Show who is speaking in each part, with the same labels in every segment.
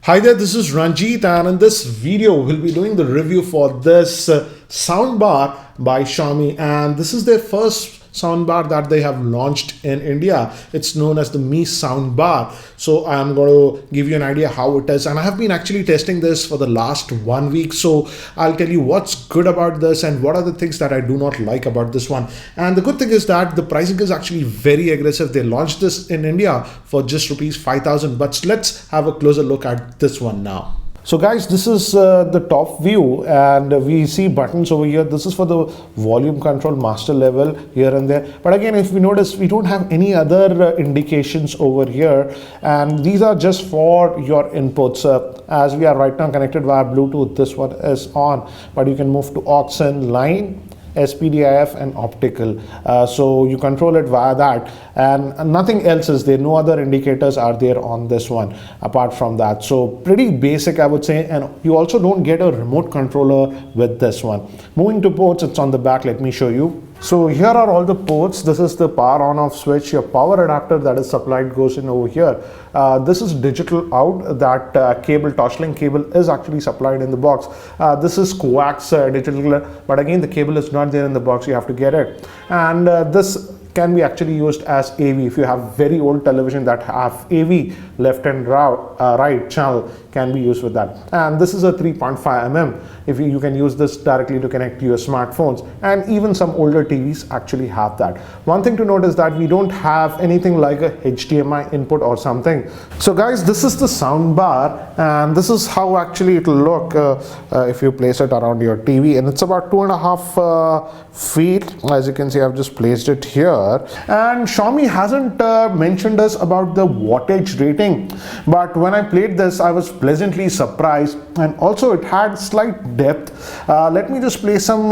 Speaker 1: Hi there, this is Ranjit, and in this video we'll be doing the review for this soundbar by Xiaomi, and this is their first soundbar that they have launched in India. It's known as the Mi Soundbar. So I'm going to give you an idea how it is, and I have been actually testing this for the last 1 week. So I'll tell you what's good about this and what are the things that I do not like about this one. And the good thing is that the pricing is actually very aggressive. They launched this in India for just rupees 5,000. But let's have a closer look at this one now. So guys, this is the top view, and we see buttons over here. This is for the volume control, master level here and there. But again, if we notice, we don't have any other indications over here, and these are just for your inputs. As we are right now connected via Bluetooth, this one is on, but you can move to aux in line, SPDIF and optical, so you control it via that, and nothing else is there. No other indicators are there on this one apart from that. So pretty basic, I would say, and you also don't get a remote controller with this one. Moving to ports, it's on the back. Let me show you. So here are all the ports. This is the power on off switch. Your power adapter that is supplied goes in over here. This is digital out. That cable, Toshlink cable, is actually supplied in the box. This is coax digital, but again the cable is not there in the box. You have to get it. And this can be actually used as AV. If you have very old television that have AV left and right channel, can be used with that. And this is a 3.5 mm. If you can use this directly to connect to your smartphones, and even some older TVs actually have that. One thing to note is that we don't have anything like a HDMI input or something. So guys, this is the sound bar, and this is how actually it will look if you place it around your TV, and it's about 2.5 feet. As you can see, I've just placed it here. And Xiaomi hasn't mentioned us about the wattage rating, but when I played this, I was pleasantly surprised, and also it had slight depth. Let me just play some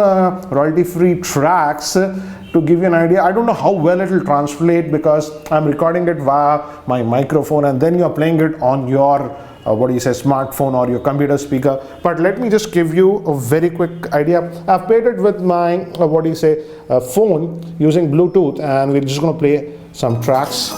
Speaker 1: royalty-free tracks to give you an idea. I don't know how well it will translate because I'm recording it via my microphone, and then you're playing it on your smartphone or your computer speaker. But let me just give you a very quick idea. I've paired it with my phone using Bluetooth, and we're just going to play some tracks.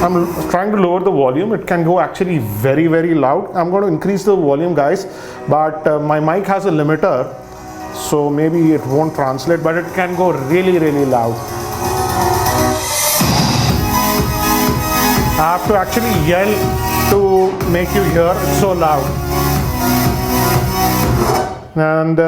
Speaker 1: I'm trying to lower the volume. It can go actually very, very loud. I'm going to increase the volume, guys, but my mic has a limiter, so maybe it won't translate, but it can go really, really loud. I have to actually yell to make you hear. It's so loud. And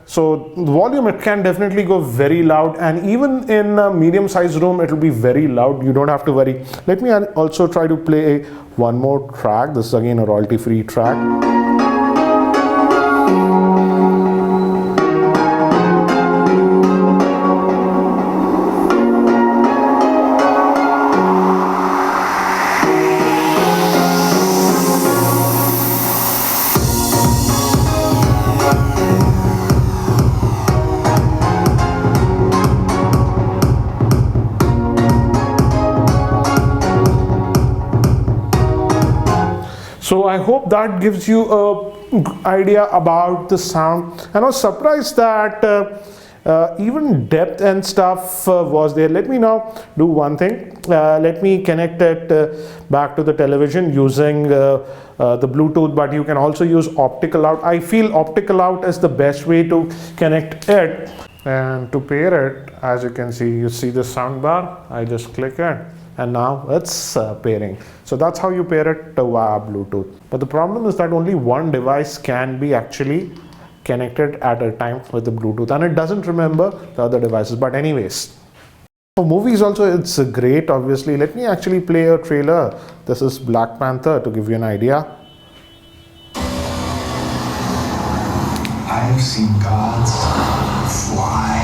Speaker 1: so the volume, it can definitely go very loud, and even in a medium-sized room it will be very loud. You don't have to worry. Let me also try to play one more track. This is again a royalty-free track. So I hope that gives you an idea about the sound. And I was surprised that even depth and stuff was there. Let me now do one thing. Let me connect it back to the television using the Bluetooth, but you can also use optical out. I feel optical out is the best way to connect it. And to pair it, as you can see, you see the sound bar. I just click it, and now it's pairing. So that's how you pair it via Bluetooth. But the problem is that only one device can be actually connected at a time with the Bluetooth, and it doesn't remember the other devices. But anyways, for movies also it's great, obviously. Let me actually play a trailer. This is Black Panther to give you an idea.
Speaker 2: I have seen gods fly.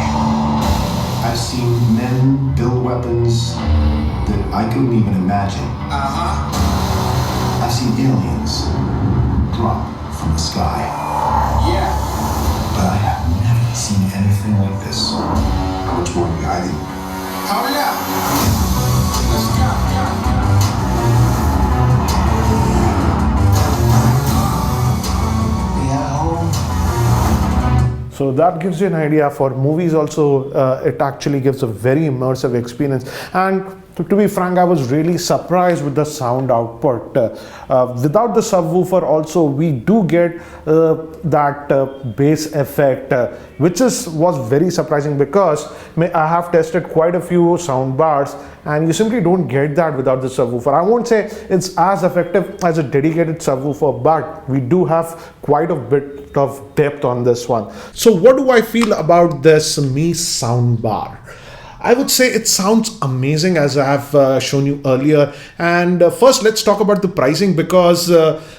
Speaker 2: I've seen men build weapons that I couldn't even imagine. I've seen aliens drop from the sky. Yeah. But I have never seen anything like this. How much more are you hiding? Hurry up! Let's go! We are home.
Speaker 1: So that gives you an idea. For movies also, it actually gives a very immersive experience. And to be frank, I was really surprised with the sound output. Without the subwoofer also, we do get that bass effect, which was very surprising, because I have tested quite a few sound bars and you simply don't get that without the subwoofer. I won't say it's as effective as a dedicated subwoofer, but we do have quite a bit of depth on this one. So what do I feel about this Mi soundbar? I would say it sounds amazing, as I have shown you earlier. And first, let's talk about the pricing, because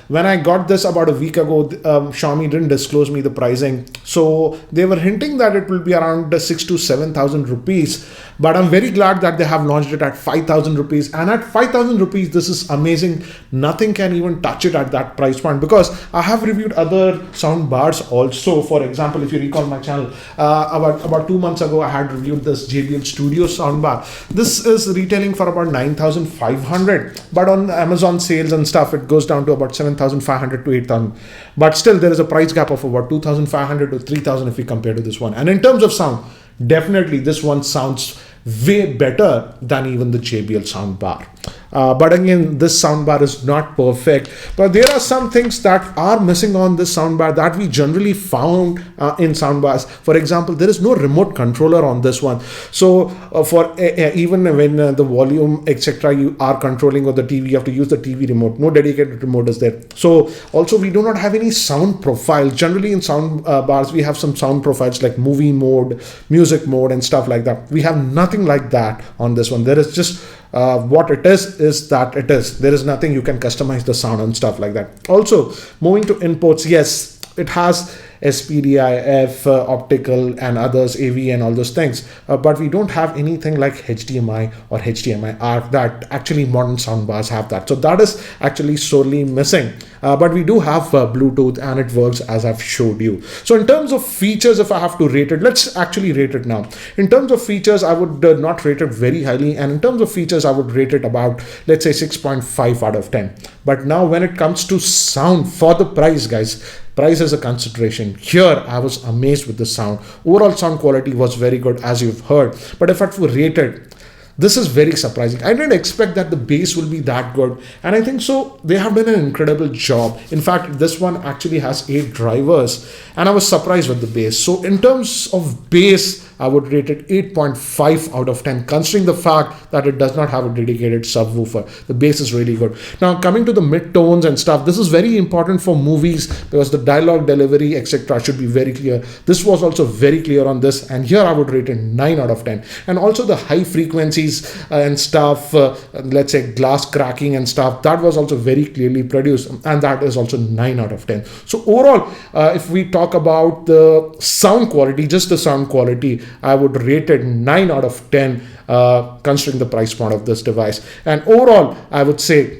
Speaker 1: when I got this about a week ago, Xiaomi didn't disclose me the pricing. So they were hinting that it will be around 6,000 to 7,000 rupees. But I'm very glad that they have launched it at 5,000 rupees. And at 5,000 rupees, this is amazing. Nothing can even touch it at that price point, because I have reviewed other sound bars also. For example, if you recall my channel, about 2 months ago, I had reviewed this JBL Studio soundbar. This is retailing for about 9,500, but on Amazon sales and stuff, it goes down to about 7,500 to 8,000. But still, there is a price gap of about 2,500 to 3,000 if we compare to this one. And in terms of sound, definitely this one sounds way better than even the JBL soundbar. But again, this soundbar is not perfect. But there are some things that are missing on this soundbar that we generally found in soundbars. For example, there is no remote controller on this one. So for even when the volume, etc., you are controlling of the TV, you have to use the TV remote. No dedicated remote is there. So also we do not have any sound profile. Generally in sound bars, we have some sound profiles like movie mode, music mode, and stuff like that. We have nothing like that on this one. There is just what it is that it is. There is nothing you can customize the sound and stuff like that. Also, moving to inputs, yes, it has SPDIF, optical and others, AV and all those things, but we don't have anything like HDMI or HDMI that actually modern soundbars have that. So that is actually sorely missing. But we do have Bluetooth, and it works as I've showed you. So in terms of features, if I have to rate it, let's actually rate it now. In terms of features, I would not rate it very highly. And in terms of features, I would rate it about, let's say, 6.5 out of 10. But now when it comes to sound, for the price, guys, price is a consideration. Here, I was amazed with the sound. Overall sound quality was very good, as you've heard. But if I had to rate it, this is very surprising. I didn't expect that the bass will be that good. And I think so they have done an incredible job. In fact, this one actually has 8 drivers. And I was surprised with the bass. So in terms of bass, I would rate it 8.5 out of 10, considering the fact that it does not have a dedicated subwoofer. The bass is really good. Now, coming to the mid-tones and stuff, this is very important for movies because the dialogue delivery, etc., should be very clear. This was also very clear on this, and here I would rate it 9 out of 10. And also the high frequencies and stuff, let's say glass cracking and stuff, that was also very clearly produced, and that is also 9 out of 10. So overall, if we talk about the sound quality, just the sound quality, I would rate it 9 out of 10, considering the price point of this device. And overall, I would say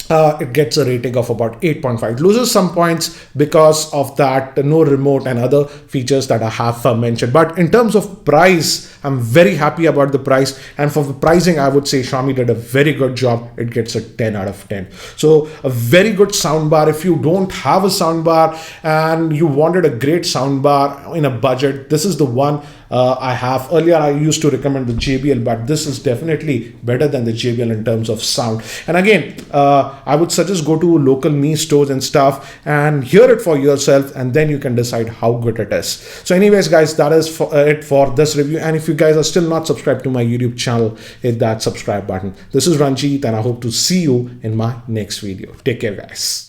Speaker 1: it gets a rating of about 8.5. It loses some points because of that no remote and other features that I have mentioned. But in terms of price, I'm very happy about the price. And for the pricing, I would say Xiaomi did a very good job. It gets a 10 out of 10. So a very good soundbar. If you don't have a soundbar and you wanted a great soundbar in a budget, this is the one I have. Earlier, I used to recommend the JBL, but this is definitely better than the JBL in terms of sound. And again, I would suggest go to local Mi stores and stuff and hear it for yourself, and then you can decide how good it is. So anyways, guys, that is it for this review. And if you guys are still not subscribed to my YouTube channel, hit that subscribe button. This is Ranjit, and I hope to see you in my next video. Take care, guys.